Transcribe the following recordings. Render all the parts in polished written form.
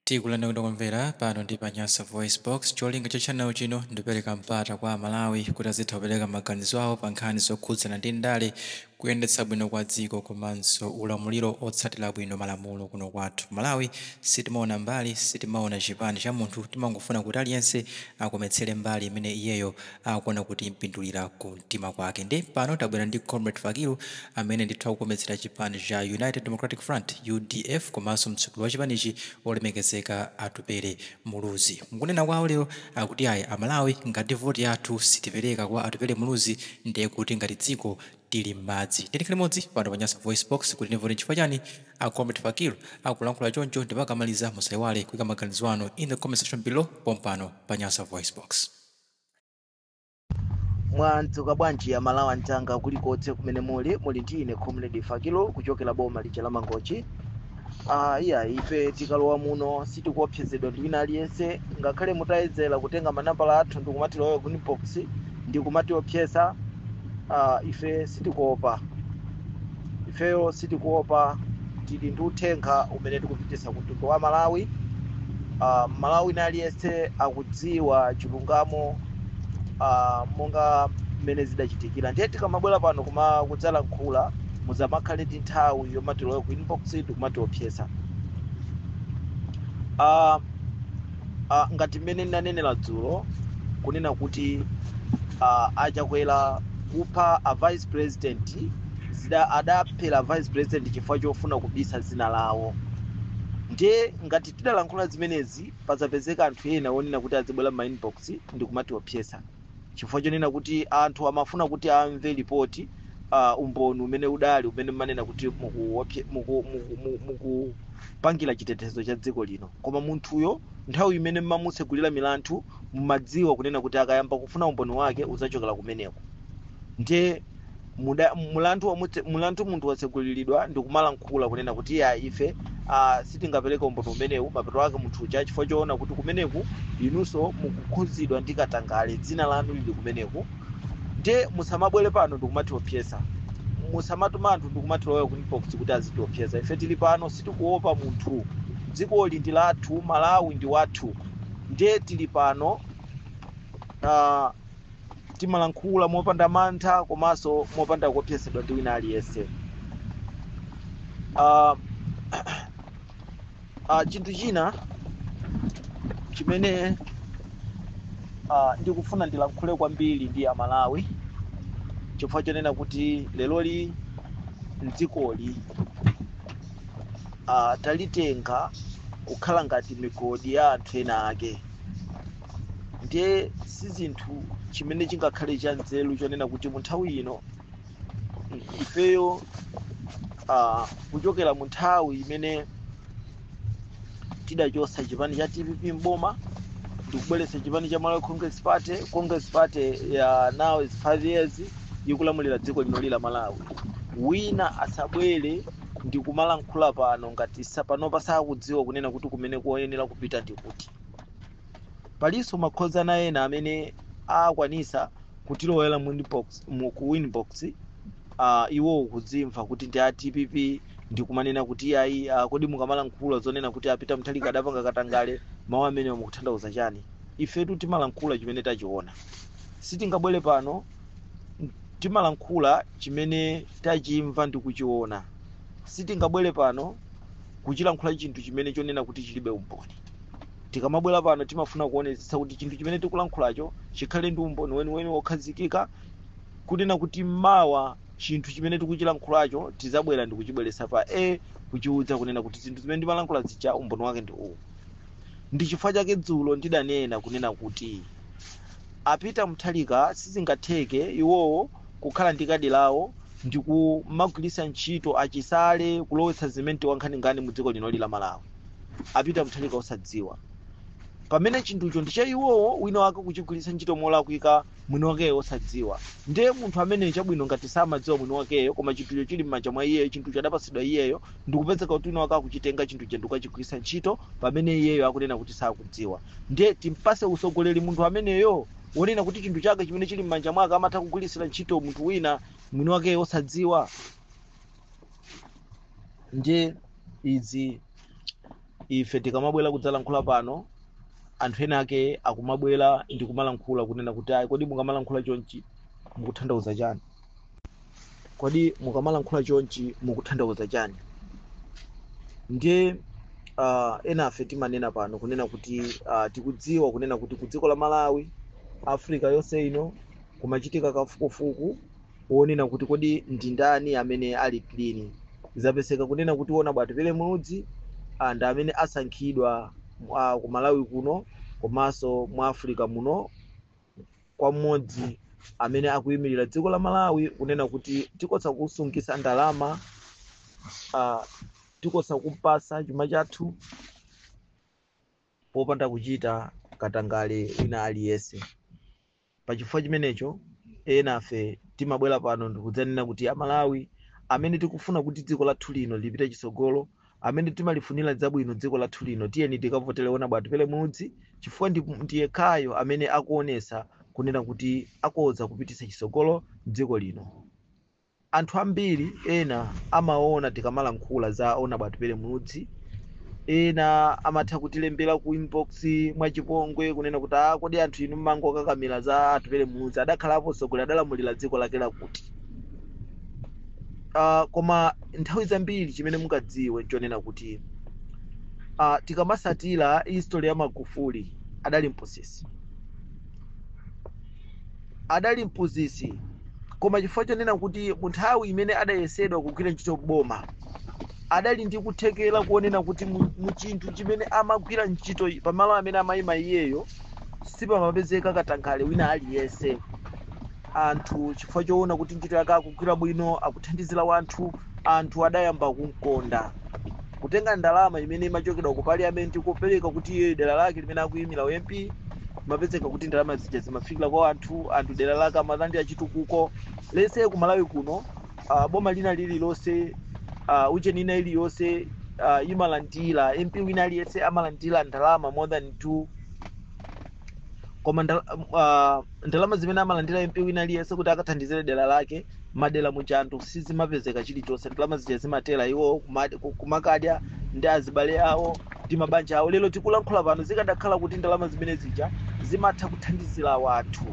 Tikulanda kundokomvera pano ndi pa Nyasa Voice Box cholinga cha channel chino ndipereka mpata kwa Malawi kuti azitha kupereka maganizo awo pa nkhani zokhudzana ndi ndale kuyendetsa bwino kwa dziko komanso ulamuliro otsatira bwino malamulo kuno kwathu Malawi. Sitimaona mbali, sitimaona chipani cha munthu, timangofuna kuti aliyense akometsere mbali imene iyeyo akuona kuti mpindulira ku mtima kwake. Ndi pano tabwera ndi Comrade Fakilu amene ndithu akukometsera chipani cha United Democratic Front UDF komanso mtsogoleri wa chipanichi olemekezeka Atupele Muluzi. Mukunena kwawo lero akuti ayi Amalawi ngati voti yathu sitipereka kwa Atupele Muluzi ndiye kuti ngati dziko tili m'madzi. Tili limodzi pano pa Nyasa Voice Box kuti ndivoti chifukwa chani Comrade Fakilu akulankhula choncho ndipo akamaliza musaiwale kuyika maganizo anu in the comment section below pompano pa Nyasa Voice Box. Mwadzuka bwanji ya Malawi ntanga kulikonse kumene muli ndine Comrade Fakilu kuchokera boma lija la Mangochi. Ife tikalowa muno sitikuopsezedwa ndi wina aliyense ngakhale mutayedzera kutenga manambala athu ndikumati loyo ku inbox ndikumatiopseza. Ife sitikuopa, ifeyo sitikuopa, tili ndi uthenga umene tikupitisa kuti wa Malawi. Malawi na aliyense akudziwa chilungamo monga mmene zidachitikira. Ndiye tikamabwera pano kudzala nkhula muzamakhale ndi nthawi yomati loyo ku inbox ndikumatiopseza. Ngati mmene ndinanenera dzulo kunena kuti achakwera kupha a vice president adaphera vice president chifukwa chofuna kubisa dzina lawo. Ndiye ngati tidalankhula zimenezi pazapezeka anthu ena onena kuti azibwera ma inbox ndikumatiopseza chifukwa chonena kuti anthu amafuna kuti amve ripoti umboni umene udali umene manena kuti mukupangira chitetezo cha dziko lino. Koma munthuyo nthawi imene mmamutsegulira milandu mmadziwa kunena kuti akayamba kufuna umboni wake uzachokera kumeneko. Ndiye mulandu munthu watseguliridwa ndikumalankhula kunena kuti ife sitingapereka umboni umenewu mapeto ake munthu uja chifukwa choona kuti kumeneku inunso mukukhuzidwa ndi katangale dzina lanu lili kumeneku. Ndiye musamabwere pano ndikumatiopseza, musamatuma anthu ndikumati loyo ku inbox kuti azitiopseza. Ife tili pano sitikuopa munthu, dzikoli ndi lathu, Malawi ndi wathu. Ndiye tili pano timalankhula mopanda mantha komanso mopanda kuopsezedwa ndi wina aliyense. Chinthu china chimene ndikufuna ndilankhule kwambiri ndi Amalawi chifukwa chonena kuti leloli mdzikoli talitenga kukhala ngati migodi ya anthu ena ake. Ndiye si zinthu chimene chingakhale cha nzeru chonena kuti mu nthawi ino ifeyo kuchokera mu nthawi imene tidachosa chipani cha TPP mboma ndikubweretsa chipani cha Malawi Congress Party ya now is 5 years ikulamulira dziko lino la Malawi. Wina asabwere ndikumalankhula pano ngati sapanopa sakudziwa kunena kuti kumene kuyenera kupita ndikuti. Palinso makhozana ena amene akwanisa kutilowera ku inbox iwo kudzimva kuti ndi a TPP ndikumanena kuti kodi mukamalankhula zonena kuti apita mthalika adapanga katangale mawu amene mukutanthauza chani. Ifetu timalankhula chimene tachiona, sitingabwere pano timalankhula chimene tachimva ndi kuchiona. Sitingabwere pano kuchilankhula chinthu chimene chonena kuti chilibe umboni. Tikamabwera pano timafuna kuonetsa kuti chinthu chimene tikulankhulacho chikhale ndi umboni weniweni wokhazikika kunena kuti mawa chinthu chimene tikuchilankhulacho tizabwera ndi kuchibweretsa pa kuchiudza kunena kuti zinthu zimene ndimalankhula zicha umboni wake ndi uwu. Ndi chifukwa chake dzulo ndidanena kunena kuti apita mthalika sizingatheke iwowo kukhala ndi kadi lawo ndikumagwiritsa ntchito achisale kulowetsa zimene wankhani mu dziko lino la Malawi. Apita mthalika osadziwa pamene chinthucho ndi cha iwowo wina wake kuchigwiritsa ntchito molakwika mwini wakeyo osadziwa. Ndiye munthu amene chabwino ngati samadziwa mwini wakeyo koma chinthucho chili m'manja mwa iyeyo, chinthu chadapasidwa iyeyo, ndikupezeka kuti wina wake akuchitenga chinthu cha ndikukachigwiritsa ntchito pamene iyeyo akunena kuti sakudziwa. Ndiye timpase usogoleri munthu ameneyo wonena kuti chinthu chake chimene chili m'manja mwake amatha kugwiritsira ntchito munthu wina mwini wakeyo osadziwa. Ndiye izi ife tikamabwera kudzalankhula pano anthu ena ake akumabwera ndi kumalankhula kunena kuti ayi kodi mukamalankhula chonchi mukutanthauza chani, kodi mukamalankhula chonchi mukutanthauza chani. Ndiye ena afe timanena pano kunena kuti tikudziwa kunena kuti ku dziko la Malawi, Africa yonse ino kumachitika kafukufuku wonena kuti kodi ndi ndani amene ali clean. Zapeseka kunena kuti wona bwati pele mudzi ndi amene asankhidwa ku Malawi kuno komanso mu Africa muno kwa mmodzi amene akuyimirira dziko la Malawi kunena kuti tikosa kusungisa ndalama, tikosa kupasa chuma chathu popanda kuchita katangale wina aliyese. Pachifukwa chimenecho ena afe timabwera pano ndikudzanena kuti Amalawi amene tikufuna kuti dziko lathu lino lipite chitsogolo, amene timalifunira zabwino dziko lathu lino, tiyeni tikavotele wona bwati pele mudzi chifukwa ndiye khayo amene akuonesa kunena kuti akoza kupitisa chitsogolo dziko lino. Anthu ambiri ena amaona tikamalankhula za ona bwati pele mudzi, ena amatha kutilembera ku inbox mwachipongwe kunena kuti kodi anthu inu mmango kakamira za athu pele mudzi adakhalapo sogolo adalamulira dziko lake lakuti. Koma nthawi zambiri chimene mungadziwe chonena kuti tikamasatira history ya Magufuli adali mpuzisi, koma chifukwa chonena kuti munthawi imene adayesedwa kugwira ntchito boma adali ndi kuthekera kuonena kuti mu chinthu chimene amagwira ntchito pamalo amene amayima iyeyo sipamapezeka katangale wina aliyese. Anthu chifukwa choona kuti ntchito yake akugwira bwino, akuthandizira wanthu, anthu adayamba kumkonda, kutenga ndalama imene imachokera ku parliament kupereka kuti iye dera lake limene akuyimira MP mapezeka kuti ndalama zija zimafikira kwa anthu dera lake amalandira chitukuko. Lese ku Malawi kuno boma lina lililonse ucheni ina iliyonse imalandira MP wina aliyese amalandira ndalama more than 2, koma ndalama zimene amalandira MP wina aliyese kuti akathandizire dera lake madera muchanthu sizimapezeka chilichonse. Ndalama zija zimatera iwo kumakadya ndi azibale awo ndi mabanja awo. Lero tikulankhula pano zikadakhala kuti ndalama zimene zija zimatha kuthandizira wanthu,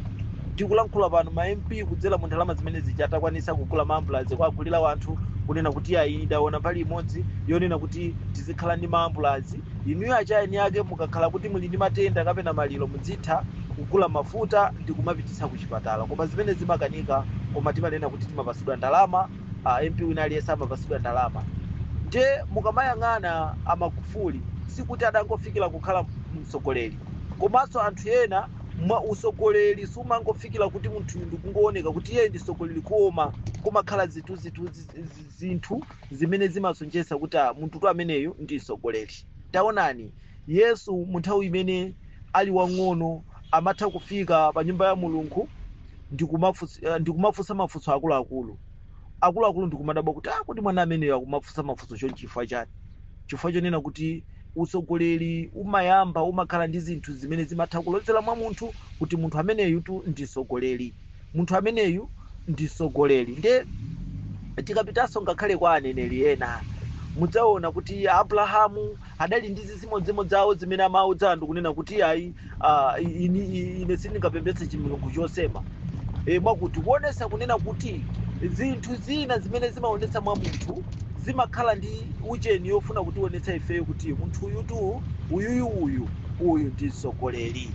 tikulankhula pano ma MP kudzera mu ndalama zimene zija atakwanisa kugula maambulance kwagulira wanthu kunena kuti ayi ndaona pali imodzi yonena kuti tizikhala ndi maambulance. Inuyo achayeni yake mukakhala kuti muli ndi matenda kapena maliro mudzitha kugula mafuta ndi kumapitisa ku chipatala, koma zimene zimakanika. Koma timanena kuti timapasudwa ndalama, MP wina aliyese amapasudwa ndalama. Nde mukamayang'ana Magufuli sikuti adangofikira kukhala mtsogoleri, komanso anthu ena mwa usogoleri sumangofikira kuti munthu ndikungooneka kuti iye ndi mtsogoleri koma kumakhala zinthu zimene zimasonjeza kuti munthu ameneyo ndi mtsogoleri. Taonani Yesu munthawi imene ali wang'ono amatha kufika pa nyumba ya Mulungu ndikumafunsa mafunso akuluakulu ndikumadabwa kuti kodi mwana ameneyo akumafunsa mafunso chonchifukwa chani. Chifukwa chonena kuti usogoleri umayamba umakhala ndi zinthu zimene zimatha kulodzera mwa munthu kuti munthu ameneyu ndi mtsogoleri, munthu ameneyu ndi mtsogoleri. Nde tikapitanso ngakhale kwa aneneri ena mudzaona kuti Abrahamu adali ndi zimodzimodzi zawo zimene amaudza anthu kunena kuti ayi ine sindingapembedze chimilungu chosema, mwakuti kuonesa kunena kuti zinthu zina zimene zimaonetsa mwa munthu zimakhala ndi ucheni yofuna kutionetsa ifeyo kuti munthu uyu ndi mtsogoleri.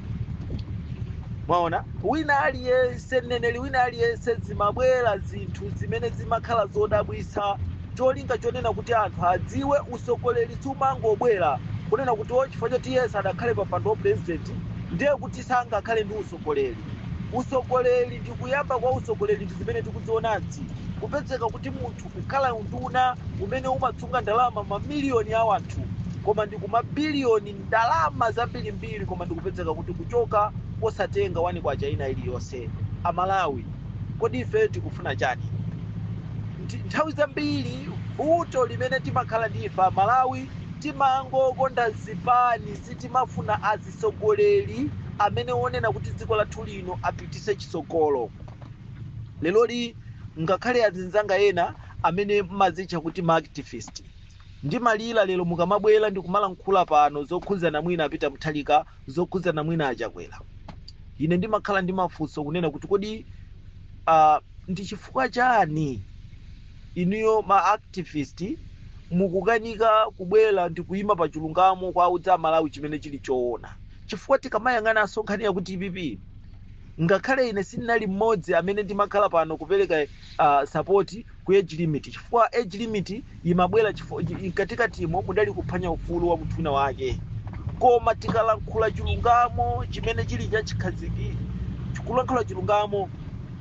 Mwaona wina aliyese mneneri wina aliyese zimabwera zinthu zimene zimakhala zodabwisa, cholinga chonena kuti anthu adziwe usogoleri sumangobwera kunena kuti chifukwa choti Yesu adakhale pa mpando wa president ndiye kuti sangakhale ndi usogoleri. Usogoleri ndi kuyamba kwa usogoleri ndi zimene tikuzionazi, kupezeka kuti munthu kukhala unduna umene umatsunga ndalama mamiliyoni ya wanthu koma ndi kumabiliyoni ndalama zambirimbiri, koma ndikupezeka kuti kuchoka osatenga wani kwa chaina iliyonse. Amalawi kodi ife tikufuna chani? Nthawi zambiri vuto limene timakhala ndi ife Amalawi timangokonda zipani, sitimafuna azisogoleri amene onena kuti dziko lathu lino apitise chitsogolo. Leloli ngakhale azinzanga ena amene mazitcha kuti ma activist ndimalira lero mukamabwera ndikumalankhula pano zokhudzana mwina apita Mutharika, zokhudzana mwina achakwera. Ine ndimakhala ndi mafunso kunena kuti kodi ndi chifukwa chani inuyo ma activist mukukanika kubwera ndikuyima pa chilungamo kwa udza Malawi chimene chili choona? Chifukwa tikamayang'ana asonkhani ya ku TPP, ngakhale ine sindinali mmodzi amene ndimakhala pano kupereka support ku age limit, chifukwa age limit imabwera katikatimo mudali kuphwanya ufulu wa munthu wina wake. Koma tikalankhula chilungamo chimene chili chachikhaziki, tikulankhula chilungamo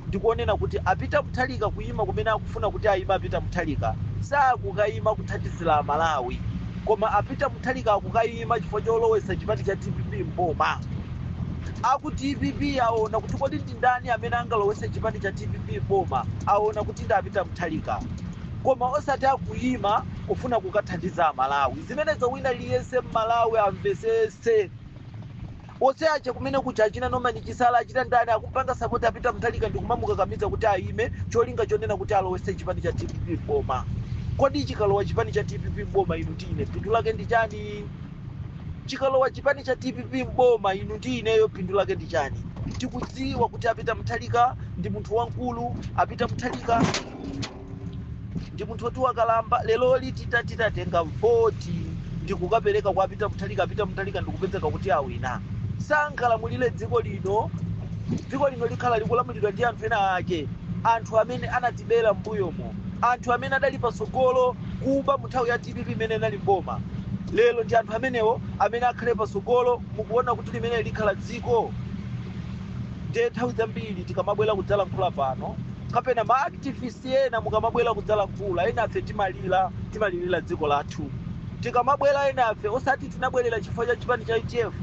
ndikuonena kuti apita Mutharika kuyima kumene akufuna kuti ayima apita Mutharika sakukayima kuthandizira Malawi, koma apita Mutharika akukayima chifukwa cholowesa chipani cha TPP mboma. Aku TPP aona kuti kodi ndi ndani amene angalowese chipani cha TPP mboma, aona kuti ndi apita Mutharika, koma osati akuyima kufuna kukathandiza Malawi. Zimenezo wina liyese Malawi amvesese. Ose ache kumene kuti achina Norman Chisala achita ndani akupanga support apita Mutharika ndikumamukakamiza kuti ayime cholinga chonena kuti alowese chipani cha TPP mboma. Kodi chikalowa chipani cha TPP mboma inu ndine phindu lake ndi chani? Chikalowa chipani cha TPP mboma inu ndineyo phindu lake ndi chani? Tikudziwa kuti apita Mutharika ndi munthu wankulu, apita Mutharika ndi munthu woti wakalamba. Lero titatenga voti ndikukapereka kwa apita Mutharika, apita Mutharika ndikupezeka kuti awina. Sangalamulire dziko lino likhala likulamulidwa ndi anthu ena ake, anthu amene anatibera mbuyomo, anthu amene adali pasogolo kuba munthawi ya TPP imene inali mboma. Lero ndi anthu amenewo amene akhale pasogolo mukuona kuti limene likhala dziko. Ndiye nthawi zambiri tikamabwera kudzalankhula pano, kapena ma activist ena mukamabwera kudzalankhula, ena afe timalirira dziko lathu. Tikamabwera ena afe osati tinabwerera chifukwa cha chipani cha ITF,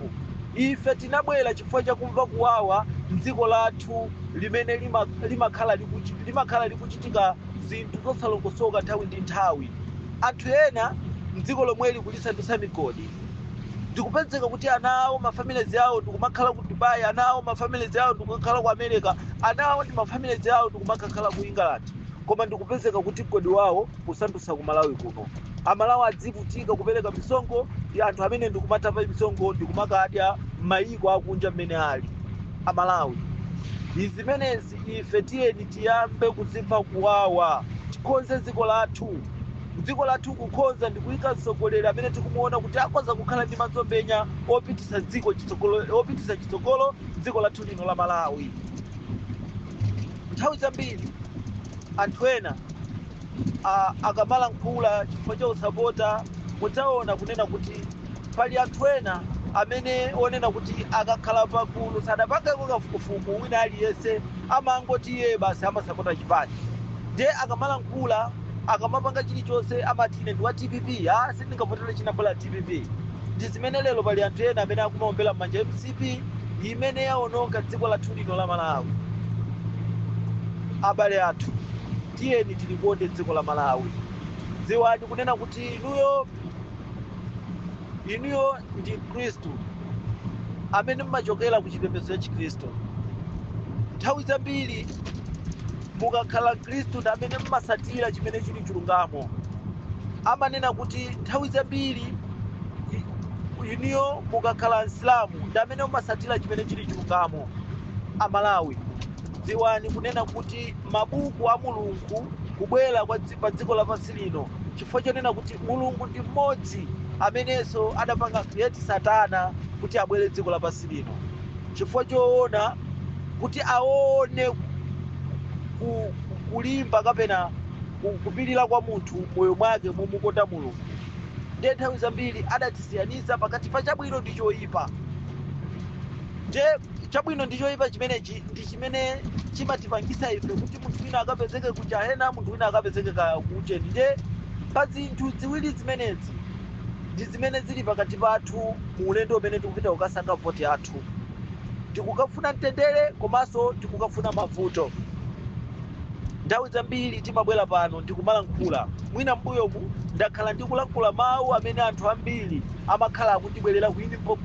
ife tinabwera chifukwa cha kumva kuwawa mdziko lathu limene limakhala likuchitika zinthu zosalongosoka nthawi ndi nthawi. Anthu ena mdziko lomweli kulisandutsa migodi, ndikupezeka kuti ana awo mafamilies awo ndikumakhala ku Dubai, ana awo mafamilies awo ndikumakhala ku America, ana awo ndi mafamilies awo ndikumakhala ku England, koma ndikupezeka kuti mgodi wawo kusandutsa ku Malawi kuno. Amalawi adzivutika kupereka misongo ndi anthu amene ndikumatapa misongo ndikumakadya m'mayiko akunja mmene ali Amalawi. Izimenezi ife tiyeni tiyambe kuzimva kuwawa, tikonze dziko lathu. Dziko lathu kukonza ndikuyika mtsogoleri amene tikumuona kuti akhoza kukhala ndi mazombenya opitisa chitsogolo dziko lathu lino la Malawi. Nthawi zambiri anthu ena akamalankhula chifukwa cha usapota, mudzaona kunena kuti pali anthu ena amene onena kuti akakhala pakulu sadapangeko kafukufuku wina aliyese amangoti iye basi amasapota chipani. Ndiye akamalankhula akamapanga chilichonse amati ine ndi wa TPP, sindingavotera chinambala TPP. Ndi zimene lero pali anthu ena amene akumaombera m'manja MCP imene yaononga dziko lathu lino la Malawi. Abale athu, tiyeni tilikonde dziko la Malawi. Dziwani kunena kuti inuyo ndi Khristu amene mmachokera ku chipembedzo cha Chikhristu. Nthawi zambiri mukakhala Khristu ndi amene mmasatira chimene chili chilungamo. Amanena kuti nthawi zambiri inuyo mukakhala Islamu ndi amene mmasatira chimene chili chilungamo. Amalawi, dziwani kunena kuti mabuku a Mulungu kubwera pa dziko lapansi lino chifukwa chonena kuti Mulungu ndi mmodzi amenenso adapanga create Satana kuti abwere dziko lapansi lino, chifukwa choona kuti aone kulimba kapena kupirira kwa munthu moyo mwake mumukonda Mulungu. Ndiye nthawi zambiri adatisiyanisa pakati pa chabwino ndi choyipa. Ndiye chabwino ndi choyipa chimenechi ndi chimene chimatipangisa ife kuti munthu wina akapezeke ku Jahena, munthu wina akapezeke ku Ujeni. Ndiye pa zinthu ziwiri zimenezi ndi zimene zili pakati pathu mu ulendo umene tikupita kukasankha voti athu. Tikukafuna mtendere komanso tikukafuna mavuto. Nthawi zambiri timabwera pano ndikumalankhula, mwina mbuyomu ndakhala ndikulankhula mawu amene anthu ambiri amakhala akundibwerera ku inbox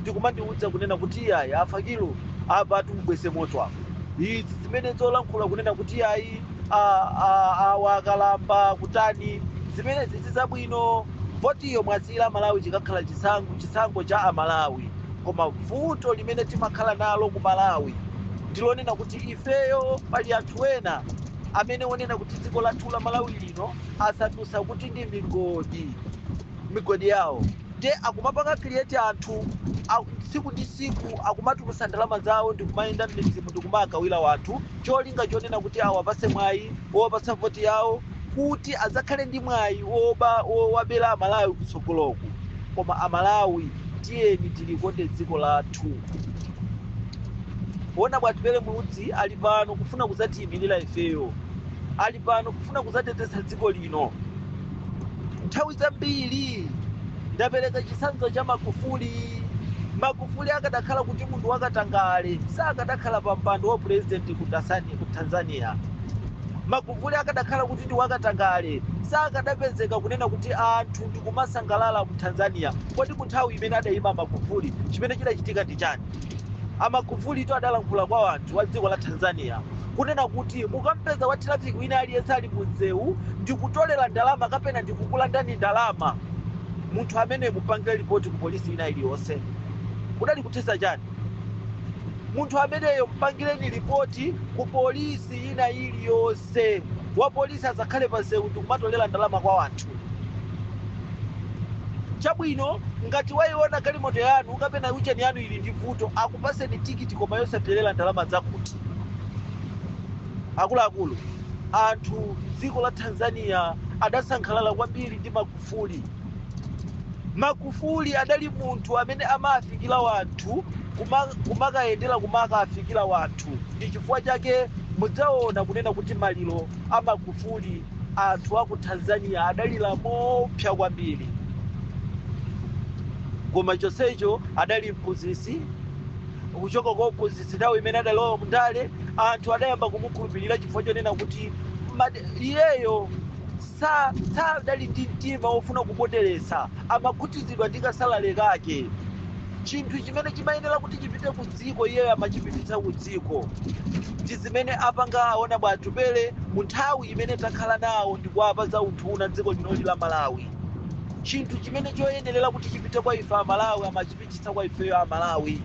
ndikumandiwudza kunena kuti ayi afakilo apa tumubwese moto apo. Izi zimene zolankhula kunena kuti ayi awakalamba kutani zimene zizabwino voti iyo mwazira Malawi chikakhala chisankho cha Amalawi. Koma vuto limene timakhala nalo ku Malawi ndilonena kuti ifeyo pali anthu ena amene onena kuti dziko lathu la Malawi lino asatusa kuti ndi migodi yawo te akumapanga create anthu siku ndi siku akumatulusa ndalama zawo ndikumayenda m'midzimu ndikumakawira wanthu cholinga chonena kuti awapase mwayi wopasa voti yawo kuti azakhale ndi mwayi wobera Amalawi kutsogoloku. Koma Amalawi tiyeni tilikonde dziko lathu. Ona Bwatubele Muludzi ali pano kufuna kuzatiyimirira ifeyo, ali pano kufuna kuzateteza dziko lino. Nthawi zambiri ndapereka chitsanzo cha Magufuli. Magufuli akadakhala kuti munthu wakatangale sakadakhala pa mpando wa president ku Tanzania. Magufuli akadakhala kuti ndi wakatangale sakadapezeka kunena kuti anthu ndikumasangalala mu Tanzania. Kodi ku nthawi imene adayima Magufuli chimene chidachitika ndi chani? Magufuli to adalankhula kwa anthu wa dziko la Tanzania kunena kuti mukampeza wa traffic wina aliyense ali munzewu ndikutolera ndalama kapena ndikukulandani ndalama, munthu amene mupangire ripoti ku polisi ina iliyonse. Kudali kutesa chani? Munthu ameneyo mpangireni ripoti ku polisi ina iliyonse, wa polisi azakhale pansewu ndikumatolera ndalama kwa anthu. Chabwino ngati waiona galimoto yanu kapena ucheni yanu ili ndi vuto akupaseni tikiti koma yosaperera ndalama zakuti. Akuluakulu anthu dziko la Tanzania adasangalala kwambiri ndi Magufuli. Magufuli adali munthu amene amafikira wanthu kumakayendera kumakafikira wanthu. Ndi chifukwa chake mudzaona kunena kuti maliro a Magufuli anthu aku Tanzania adalira mopsa kwambiri. Koma chonsecho adali mphunzitsi, kuchoka kwa mphunzitsi nthawi imene adalowa mundale anthu adayamba kumukhulupirira chifukwa chonena kuti iyeyo sadali ndi mtima wofuna kuponderesa, amakhutizidwa ndi kasalale kake. Chinthu chimene chimayenera kuti chipite ku dziko iyeyo amachipititsa ku dziko. Ndi zimene apanga aona Bwatubele mu nthawi imene takhala nawo ndikuapa za uthuna dziko linoli la Malawi. Chinthu chimene choyenera kuti chipite kwa ife Amalawi amachipititsa kwa ifeyo Amalawi.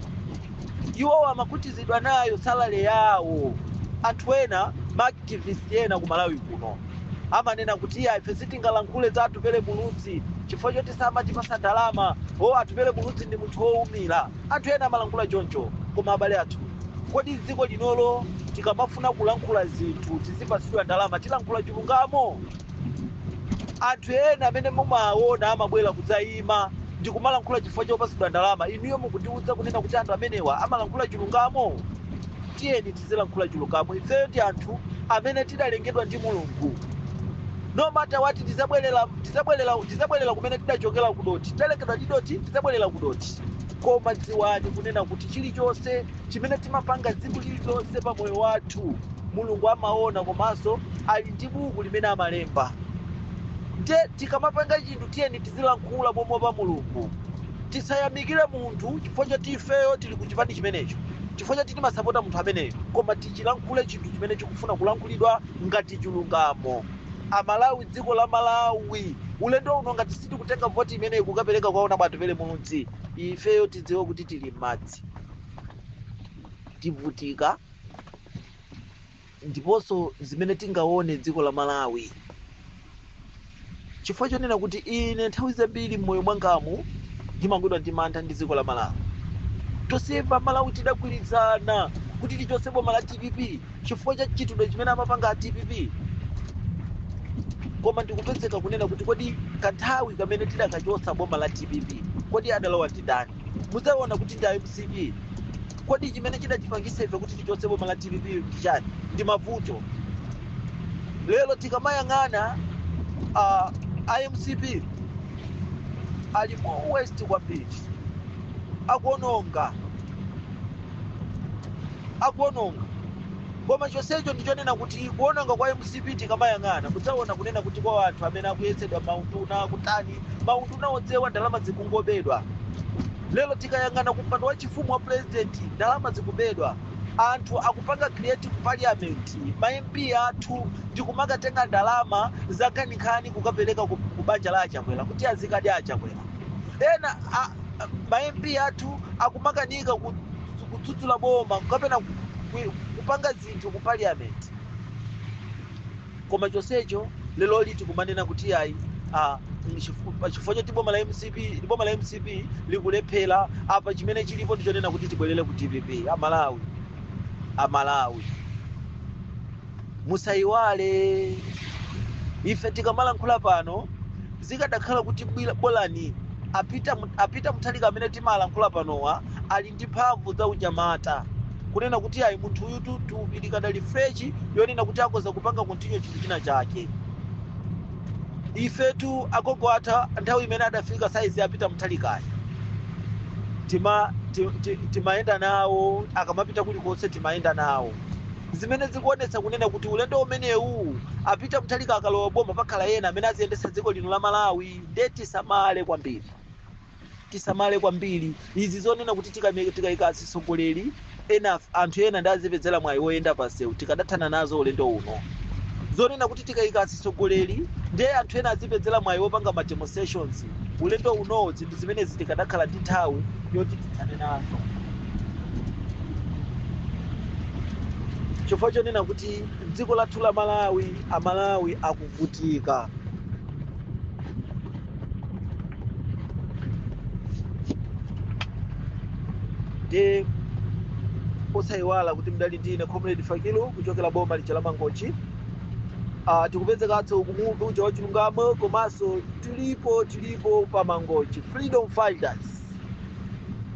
Iwo amakhutizidwa nayo salale yawo. Anthu ena ma-activist ena ku Malawi kuno amanena kuti ife sitingalankhule za Atubele Muludzi chifukwa choti samatipasa ndalama. Atubele Muludzi ndi munthu wowumira. Anthu ena amalankhula choncho. Koma abale athu, kodi dziko linolo tikamafuna kulankhula zinthu tizipasidwa ndalama tilankhula chilungamo? Anthu ena amene mumaona amabwera kudzayima ndikumalankhula chifukwa chopasidwa ndalama, inuyo mukundiwuza kunena kuti anthu amenewa amalankhula chilungamo? Tiyeni tizilankhula chilungamo. Ifeyo ndi anthu amene tidalengedwa ndi Mulungu. No matter what tizabwerera kumene tidachokera kudoti. Talengedwa ndi doti tizabwerera kudoti. Koma dziwani kunena kuti chilichonse chimene timapanga dziko lililonse pa moyo wathu Mulungu amaona komanso ali ndi buku limene amalemba. Nde tikamapanga chinthu tiyeni tizilankhula momwe pa Mulungu. Tisayamikire munthu chifukwa choti ifeyo tili ku chipani chimenecho, chifukwa choti timasapota munthu ameneyo, koma tichilankhule chinthu chimene chikufuna kulankhulidwa ngati chilungamo. Amalawi, dziko la Malawi, ulendo uno ngati sitikutenga voti imeneyi kukapereka kwaona Bwatubele Muludzi, ifeyo tidziwe kuti tili m'madzi, tivutika. Ndiponso zimene tingaone dziko la Malawi. Chifukwa chonena kuti ine nthawi zambiri m'moyo mwangamu ndimagwidwa ndi mantha ndi dziko la Malawi. Tosepa Malawi tidagwirizana kuti tichotse boma la TPP chifukwa cha chitundo chimene amapanga a TPP. Koma ndikupezeka kunena kuti kodi kanthawi kamene tidakachotsa boma la TPP kodi adalowa ndi ndani? Mudzaona kuti ndi MCP. Kodi chimene chidachipangisa ife kuti tichotse boma la TPP ndi chani? Ndi mavuto. Lero tikamayang'ana IMCP ali more west kwambiri, akuononga. Koma chonsecho ndichonena kuti kuononga kwa MCP tikamayang'ana mudzaona kunena kuti kwa anthu amene akuyesedwa maunduna kutani, maunduna odzewa ndalama zikungobedwa. Lero tikayang'ana ku mpando wa chifumu wa president ndalama zikubedwa. anthu akupanga creative parliament, ma MP athu ndikumakatenga ndalama zankhaninkhani kukapereka ku banja la Achakwera kuti azikadya Achakwera. Ena ma MP athu akumakanika kudzudzula boma kapena kupanga zinthu ku parliament. Koma chonsecho lero liti kumanena kuti ayi chifukwa choti boma la MCP likulephera apa chimene chilipo ndichonena kuti tibwerere ku TPP. Amalawi musayiwale ife tikamalankhula pano zikadakhala kuti bolani apita Mutharika amene timalankhula panowa ali ndi mphamvu za unyamata kunena kuti ayi munthu uyu tupi likadali fresh yonena kuti akoza kupanga continue chinthu china chake. Ifetu agogo atha nthawi imene adafika saizi apita Mutharikayo timaenda nawo, akamapita kulikonse timaenda nawo. Zimene zikuonetsa kunena kuti ulendo umenewu apita Mutharika akalowa boma pakhala yena amene aziyendesa dziko lino la Malawi. Nde tisamale kwambiri izi zonena kuti tikayika atsogoleri ena anthu ena ndazipezera mwayi woyenda pasewu tikadathana nazo ulendo uno. Zonena kuti tikayika atsogoleri nde anthu ena azipezera mwayi wopanga ma demonstrations ulendo uno zinthu zimenezi tikadakhala ndi nthawi yoti tithane nazo. Chifukwa chonena kuti dziko lathu la Amalawi akuvutika. Nde osayiwala kuti mdali ndine Comrade Fakilu kuchokera boma lija la Mangochi. Tikupezekatso kumuvi uja wachilungamo komanso tilipo pa Mangochi freedom fighters.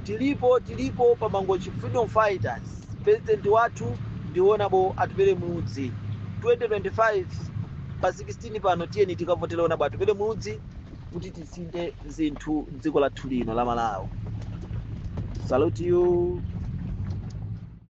Tilipo pa Mangochi freedom fighters. President wathu ndionabo atupere mudzi 2025 pa 16 pano tiyeni tikavotera onabo atupere mudzi kuti tisinde zinthu dziko lathu lino la Malawi. Salute you.